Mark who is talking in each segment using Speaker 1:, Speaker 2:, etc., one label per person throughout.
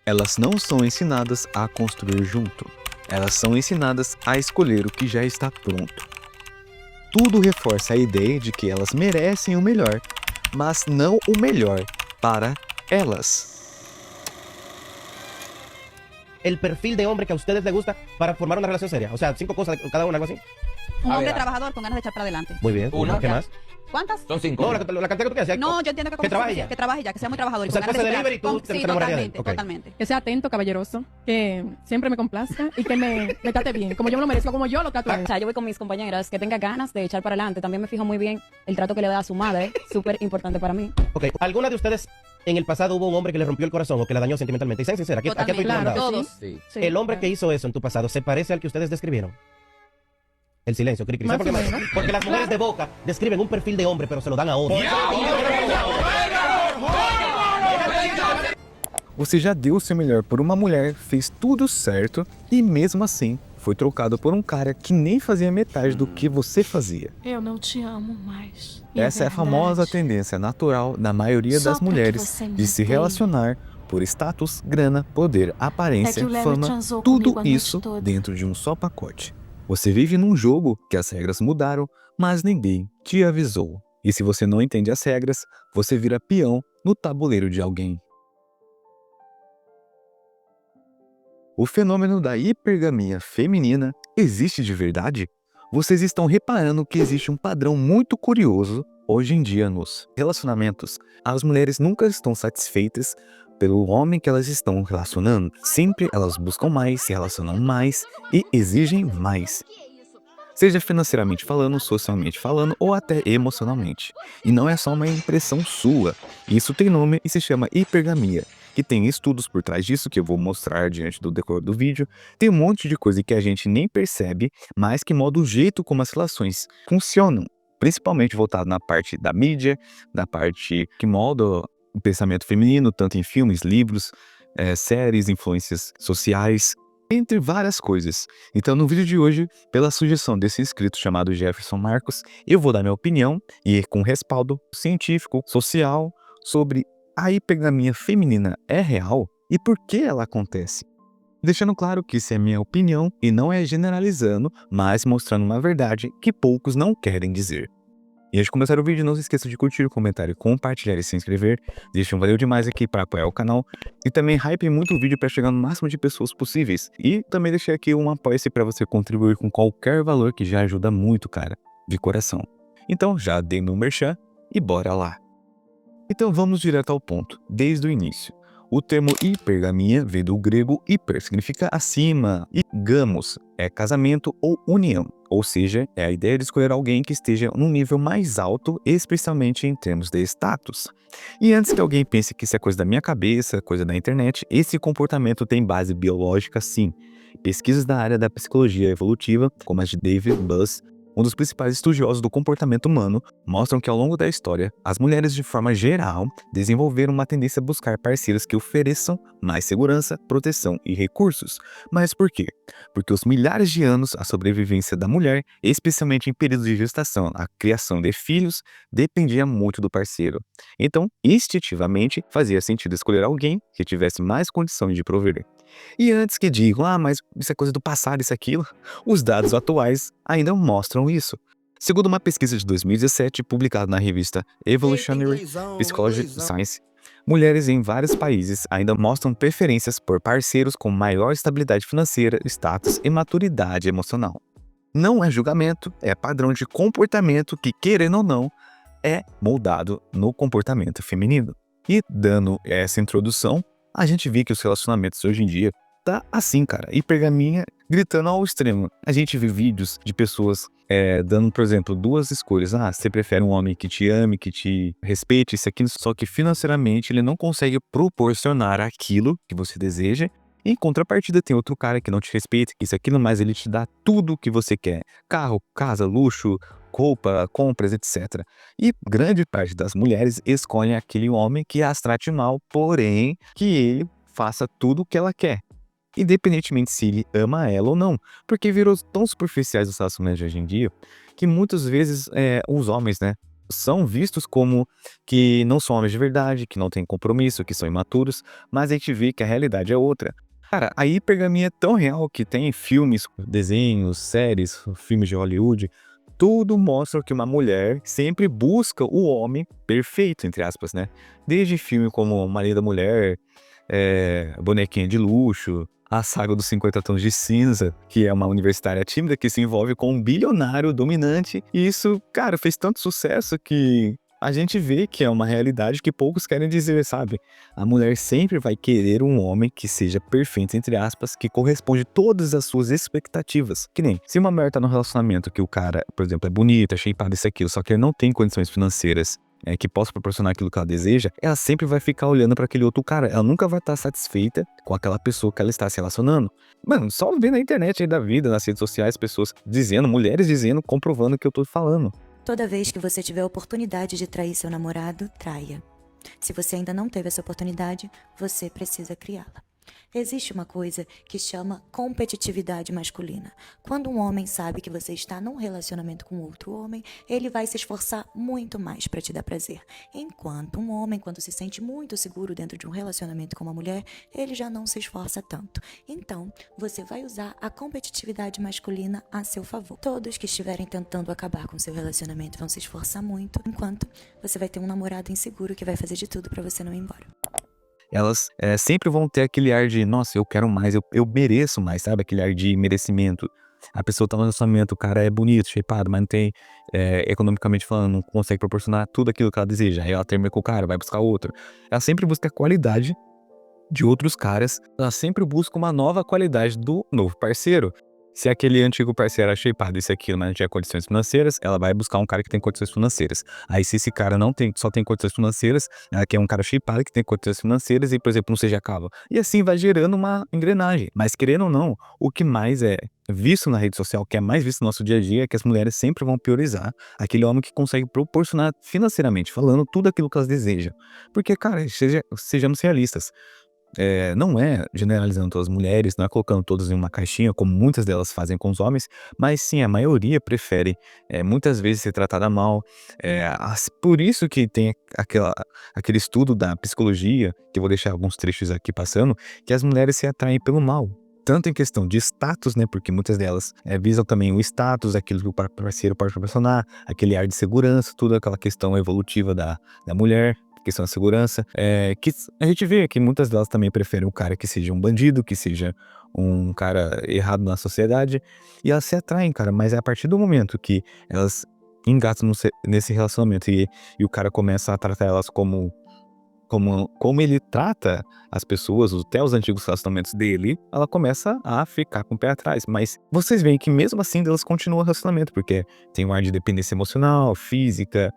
Speaker 1: Elas não são ensinadas a construir junto. Elas são ensinadas a escolher o que já está pronto. Tudo reforça a ideia de que elas merecem o melhor, mas não o melhor para elas.
Speaker 2: El perfil de hombre que a ustedes les gusta para formar una relación seria. O sea, 5 cosas de cada una, algo así.
Speaker 3: Un
Speaker 4: A
Speaker 3: hombre
Speaker 4: ver.
Speaker 3: trabajador con ganas de echar para adelante.
Speaker 2: Muy bien.
Speaker 4: Una.
Speaker 2: ¿Qué más?
Speaker 3: ¿Cuántas?
Speaker 4: Son 5.
Speaker 2: No, la cantidad que tú quieras. ¿sí?
Speaker 3: No, yo entiendo que,
Speaker 2: Que trabaje ya.
Speaker 3: que trabaje ya, que sea muy trabajador. Y
Speaker 2: O sea,
Speaker 3: con
Speaker 2: él
Speaker 3: ganas
Speaker 2: fuese
Speaker 3: de
Speaker 2: delivery y tú te
Speaker 3: sí,
Speaker 2: enamorarías de él.
Speaker 3: totalmente,
Speaker 2: Ok.
Speaker 3: totalmente.
Speaker 5: Que sea atento, caballeroso, que siempre me complazca y que me trate bien, como yo me lo merezco, como yo lo trato a él.
Speaker 6: O sea, yo voy con mis compañeras, que tenga ganas de echar para adelante. También me fijo muy bien el trato que le da a su madre, súper importante para mí.
Speaker 2: Ok. ¿Alguna de ustedes en el pasado hubo un hombre que le rompió el corazón o que la dañó sentimentalmente? Y sean sinceras, aquí
Speaker 3: Totalmente,
Speaker 2: estoy
Speaker 5: claro.
Speaker 2: mandado.
Speaker 3: todos.
Speaker 4: Sí.
Speaker 5: Sí,
Speaker 2: El hombre que
Speaker 5: claro.
Speaker 2: hizo eso en tu pasado, ¿se parece al que ustedes describieron? El silencio, cri, cri. ¿Sabe
Speaker 5: Más
Speaker 2: por qué?
Speaker 5: o menos.
Speaker 2: Porque las mujeres de boca describen un perfil de hombre, pero se lo dan a otro.
Speaker 1: Você já deu o seu melhor por uma mulher, fez tudo certo e mesmo assim foi trocado por um cara que nem fazia metade do que você fazia.
Speaker 7: Eu não te amo mais.
Speaker 1: Essa é a famosa tendência natural da maioria
Speaker 7: Só
Speaker 1: das
Speaker 7: porque
Speaker 1: mulheres
Speaker 7: você me
Speaker 1: de se
Speaker 7: odeia.
Speaker 1: relacionar por status, grana, poder, aparência,
Speaker 7: É que o Larry
Speaker 1: fama,
Speaker 7: transou
Speaker 1: tudo
Speaker 7: comigo a noite
Speaker 1: isso
Speaker 7: toda.
Speaker 1: dentro de um só pacote. Você vive num jogo que as regras mudaram, mas ninguém te avisou. E se você não entende as regras, você vira peão no tabuleiro de alguém. O fenômeno da hipergamia feminina existe de verdade? Vocês estão reparando que existe um padrão muito curioso hoje em dia nos relacionamentos. As mulheres nunca estão satisfeitas pelo homem que elas estão relacionando. Sempre elas buscam mais, se relacionam mais e exigem mais. Seja financeiramente falando, socialmente falando ou até emocionalmente. E não é só uma impressão sua. Isso tem nome e se chama hipergamia, que tem estudos por trás disso que eu vou mostrar diante do decorrer do vídeo. Tem um monte de coisa que a gente nem percebe, mas que molda o jeito como as relações funcionam. Principalmente voltado na parte da mídia, da parte que molda o pensamento feminino, tanto em filmes, livros, séries, influências sociais, entre várias coisas. Então, no vídeo de hoje, pela sugestão desse inscrito chamado Jefferson Marcos, eu vou dar minha opinião e com respaldo científico, social, sobre a hipergamia feminina é real e por que ela acontece. Deixando claro que isso é minha opinião e não é generalizando, mas mostrando uma verdade que poucos não querem dizer. E antes de começar o vídeo, não se esqueça de curtir, comentar, compartilhar e se inscrever. Deixa um valeu demais aqui para apoiar o canal. E também hype muito o vídeo para chegar no máximo de pessoas possíveis. E também deixei aqui um apoia-se para você contribuir com qualquer valor que já ajuda muito, cara. De coração. Então já dei meu merchan e bora lá. Então vamos direto ao ponto, desde o início. O termo hipergamia vem do grego hiper, significa acima, e gamos é casamento ou união, ou seja, é a ideia de escolher alguém que esteja num nível mais alto, especialmente em termos de status. E antes que alguém pense que isso é coisa da minha cabeça, coisa da internet, esse comportamento tem base biológica sim. Pesquisas da área da psicologia evolutiva, como as de David Buss, um dos principais estudiosos do comportamento humano, mostram que ao longo da história, as mulheres de forma geral desenvolveram uma tendência a buscar parceiras que ofereçam mais segurança, proteção e recursos. Mas por quê? Porque os milhares de anos a sobrevivência da mulher, especialmente em períodos de gestação, a criação de filhos, dependia muito do parceiro. Então, instintivamente, fazia sentido escolher alguém que tivesse mais condições de prover. E antes que digam, mas isso é coisa do passado, isso aquilo, os dados atuais ainda mostram isso. Segundo uma pesquisa de 2017, publicada na revista Evolutionary Psychology Science, mulheres em vários países ainda mostram preferências por parceiros com maior estabilidade financeira, status e maturidade emocional. Não é julgamento, é padrão de comportamento que, querendo ou não, é moldado no comportamento feminino. E dando essa introdução, a gente vê que os relacionamentos hoje em dia tá assim, cara, hipergamia gritando ao extremo. A gente vê vídeos de pessoas dando, por exemplo, duas escolhas. Você prefere um homem que te ame, que te respeite, isso aqui, só que financeiramente ele não consegue proporcionar aquilo que você deseja. Em contrapartida, tem outro cara que não te respeita, que isso aquilo, mas ele te dá tudo o que você quer. Carro, casa, luxo, roupa, compras, etc. E grande parte das mulheres escolhem aquele homem que as trate mal, porém que ele faça tudo o que ela quer. Independentemente se ele ama ela ou não. Porque virou tão superficiais os relacionamentos de hoje em dia, que muitas vezes os homens, são vistos como que não são homens de verdade, que não têm compromisso, que são imaturos, mas a gente vê que a realidade é outra. Cara, a hipergamia é tão real que tem filmes, desenhos, séries, filmes de Hollywood, tudo mostra que uma mulher sempre busca o homem perfeito, entre aspas, né? Desde filme como Maria da Mulher, Bonequinha de Luxo, a saga dos 50 Tons de Cinza, que é uma universitária tímida que se envolve com um bilionário dominante. E isso, cara, fez tanto sucesso que a gente vê que é uma realidade que poucos querem dizer, sabe? A mulher sempre vai querer um homem que seja perfeito, entre aspas, que corresponde a todas as suas expectativas. Que nem, se uma mulher tá num relacionamento que o cara, por exemplo, é bonito, é shapeado, isso e aquilo, só que ele não tem condições financeiras que possa proporcionar aquilo que ela deseja, ela sempre vai ficar olhando para aquele outro cara. Ela nunca vai estar satisfeita com aquela pessoa que ela está se relacionando. Mano, só ver na internet aí da vida, nas redes sociais, pessoas dizendo, mulheres dizendo, comprovando o que eu tô falando.
Speaker 4: Toda vez que você tiver a oportunidade de trair seu namorado, traia. Se você ainda não teve essa oportunidade, você precisa criá-la. Existe uma coisa que chama competitividade masculina. Quando um homem sabe que você está num relacionamento com outro homem, ele vai se esforçar muito mais para te dar prazer. Enquanto um homem, quando se sente muito seguro dentro de um relacionamento com uma mulher, ele já não se esforça tanto. Então, você vai usar a competitividade masculina a seu favor. Todos que estiverem tentando acabar com seu relacionamento vão se esforçar muito, enquanto você vai ter um namorado inseguro que vai fazer de tudo para você não ir embora.
Speaker 1: Elas sempre vão ter aquele ar de, nossa, eu quero mais, eu mereço mais, sabe? Aquele ar de merecimento. A pessoa tá no relacionamento, o cara é bonito, shapeado, mas não tem, economicamente falando, não consegue proporcionar tudo aquilo que ela deseja. Aí ela termina com o cara, vai buscar outro. Ela sempre busca a qualidade de outros caras, ela sempre busca uma nova qualidade do novo parceiro. Se aquele antigo parceiro era shapeado, isso e aquilo, mas não tinha condições financeiras, ela vai buscar um cara que tem condições financeiras. Aí se esse cara não tem, só tem condições financeiras, ela quer um cara shapeado que tem condições financeiras e, por exemplo, não seja cava. E assim vai gerando uma engrenagem. Mas querendo ou não, o que mais é visto na rede social, o que é mais visto no nosso dia a dia, é que as mulheres sempre vão priorizar aquele homem que consegue proporcionar financeiramente, falando tudo aquilo que elas desejam. Porque, cara, sejamos realistas. Não é generalizando todas as mulheres, não é colocando todas em uma caixinha, como muitas delas fazem com os homens, mas sim, a maioria prefere muitas vezes ser tratada mal. Por isso que tem aquele estudo da psicologia, que eu vou deixar alguns trechos aqui passando, que as mulheres se atraem pelo mal. Tanto em questão de status, né? Porque muitas delas visam também o status, aquilo que o parceiro pode proporcionar, aquele ar de segurança, toda aquela questão evolutiva da mulher, questão da segurança, que a gente vê que muitas delas também preferem um cara que seja um bandido, que seja um cara errado na sociedade, e elas se atraem, cara, mas é a partir do momento que elas engatam nesse relacionamento e o cara começa a tratar elas como ele trata as pessoas, até os antigos relacionamentos dele, ela começa a ficar com o pé atrás. Mas vocês veem que mesmo assim elas continuam o relacionamento, porque tem um ar de dependência emocional, física,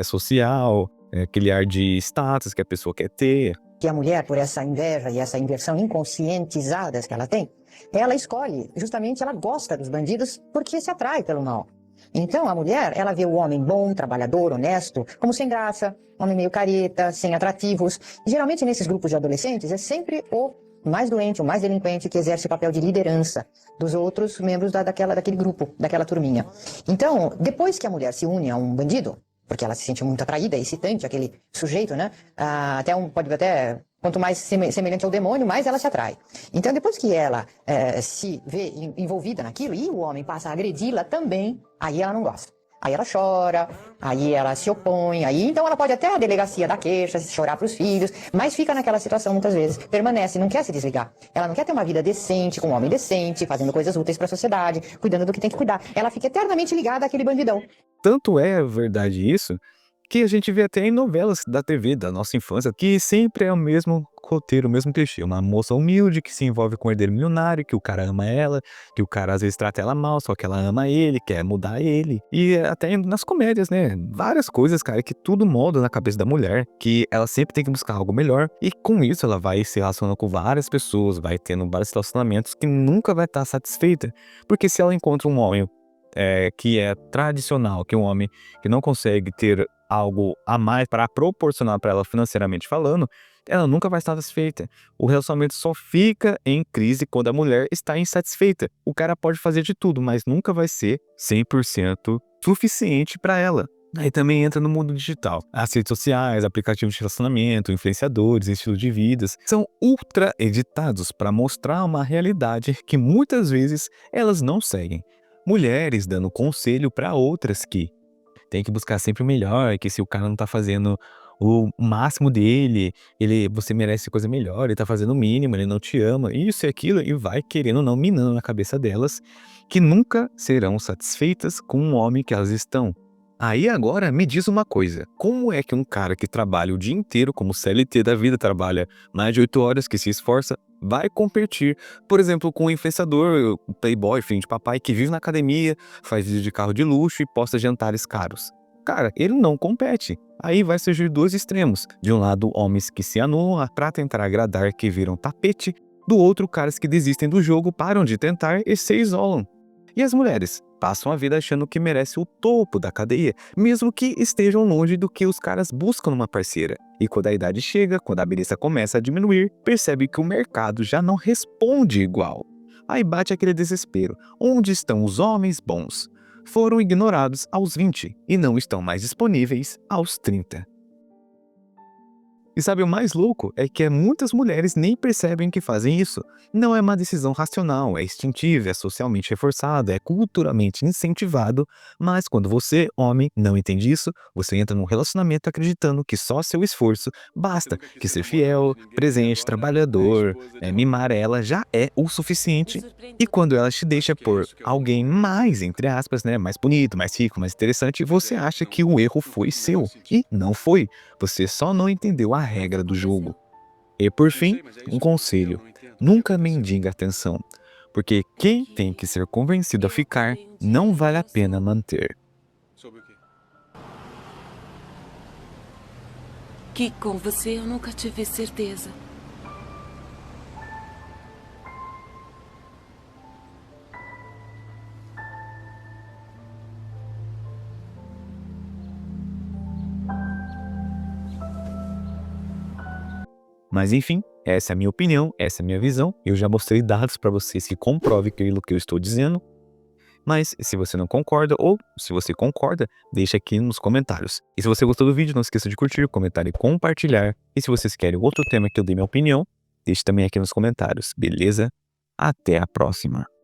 Speaker 1: social, aquele ar de status que a pessoa quer ter.
Speaker 8: Que a mulher, por essa inveja e essa inversão inconscientizadas que ela tem, ela escolhe, justamente ela gosta dos bandidos porque se atrai pelo mal. Então a mulher, ela vê o homem bom, trabalhador, honesto, como sem graça, homem meio careta, sem atrativos. E, geralmente nesses grupos de adolescentes é sempre o mais doente, o mais delinquente que exerce o papel de liderança dos outros membros daquele grupo, daquela turminha. Então, depois que a mulher se une a um bandido, porque ela se sente muito atraída, excitante, aquele sujeito, né? Quanto mais semelhante ao demônio, mais ela se atrai. Então, depois que ela se vê envolvida naquilo, e o homem passa a agredi-la também, aí ela não gosta. Aí ela chora, aí ela se opõe, aí então ela pode até a delegacia dar queixa, chorar para os filhos, mas fica naquela situação muitas vezes, permanece, não quer se desligar. Ela não quer ter uma vida decente, com um homem decente, fazendo coisas úteis para a sociedade, cuidando do que tem que cuidar. Ela fica eternamente ligada àquele bandidão.
Speaker 1: Tanto é verdade isso, que a gente vê até em novelas da TV, da nossa infância, que sempre é o mesmo roteiro, o mesmo clichê. Uma moça humilde que se envolve com um herdeiro milionário, que o cara ama ela, que o cara às vezes trata ela mal, só que ela ama ele, quer mudar ele. E até nas comédias, né? Várias coisas, cara, que tudo molda na cabeça da mulher, que ela sempre tem que buscar algo melhor. E com isso ela vai se relacionando com várias pessoas, vai tendo vários relacionamentos que nunca vai estar satisfeita. Porque se ela encontra um homem que é tradicional, que é um homem que não consegue ter algo a mais para proporcionar para ela financeiramente falando, ela nunca vai estar satisfeita. O relacionamento só fica em crise quando a mulher está insatisfeita. O cara pode fazer de tudo, mas nunca vai ser 100% suficiente para ela. Aí também entra no mundo digital. As redes sociais, aplicativos de relacionamento, influenciadores, estilo de vidas, são ultra editados para mostrar uma realidade que muitas vezes elas não seguem. Mulheres dando conselho para outras que tem que buscar sempre o melhor, que se o cara não tá fazendo o máximo dele, você merece coisa melhor, ele tá fazendo o mínimo, ele não te ama, isso e aquilo, e vai querendo ou não minando na cabeça delas, que nunca serão satisfeitas com o homem que elas estão. Aí agora me diz uma coisa, como é que um cara que trabalha o dia inteiro, como CLT da vida, trabalha mais de 8 horas, que se esforça, vai competir, por exemplo, com um influenciador, o playboy, filho de papai, que vive na academia, faz vídeo de carro de luxo e posta jantares caros? Cara, ele não compete. Aí vai surgir dois extremos. De um lado, homens que se anulam pra tentar agradar, que viram tapete. Do outro, caras que desistem do jogo, param de tentar e se isolam. E as mulheres passam a vida achando que merece o topo da cadeia, mesmo que estejam longe do que os caras buscam numa parceira. E quando a idade chega, quando a beleza começa a diminuir, percebe que o mercado já não responde igual. Aí bate aquele desespero. Onde estão os homens bons? Foram ignorados aos 20 e não estão mais disponíveis aos 30. E sabe o mais louco? É que muitas mulheres nem percebem que fazem isso. Não é uma decisão racional, é instintiva, é socialmente reforçado, é culturalmente incentivado, mas quando você, homem, não entende isso, você entra num relacionamento acreditando que só seu esforço basta, que ser fiel, presente, trabalhador, mimar ela já é o suficiente. E quando ela te deixa por alguém mais, entre aspas, mais bonito, mais rico, mais interessante, você acha que o erro foi seu. E não foi. Você só não entendeu a regra do jogo. E por fim, um conselho: nunca mendiga atenção, porque quem tem que ser convencido a ficar não vale a pena manter.
Speaker 7: Que com você eu nunca tive certeza.
Speaker 1: Mas enfim, essa é a minha opinião, essa é a minha visão. Eu já mostrei dados para vocês que comprovem aquilo que eu estou dizendo. Mas se você não concorda ou se você concorda, deixa aqui nos comentários. E se você gostou do vídeo, não esqueça de curtir, comentar e compartilhar. E se vocês querem outro tema que eu dê minha opinião, deixe também aqui nos comentários, beleza? Até a próxima!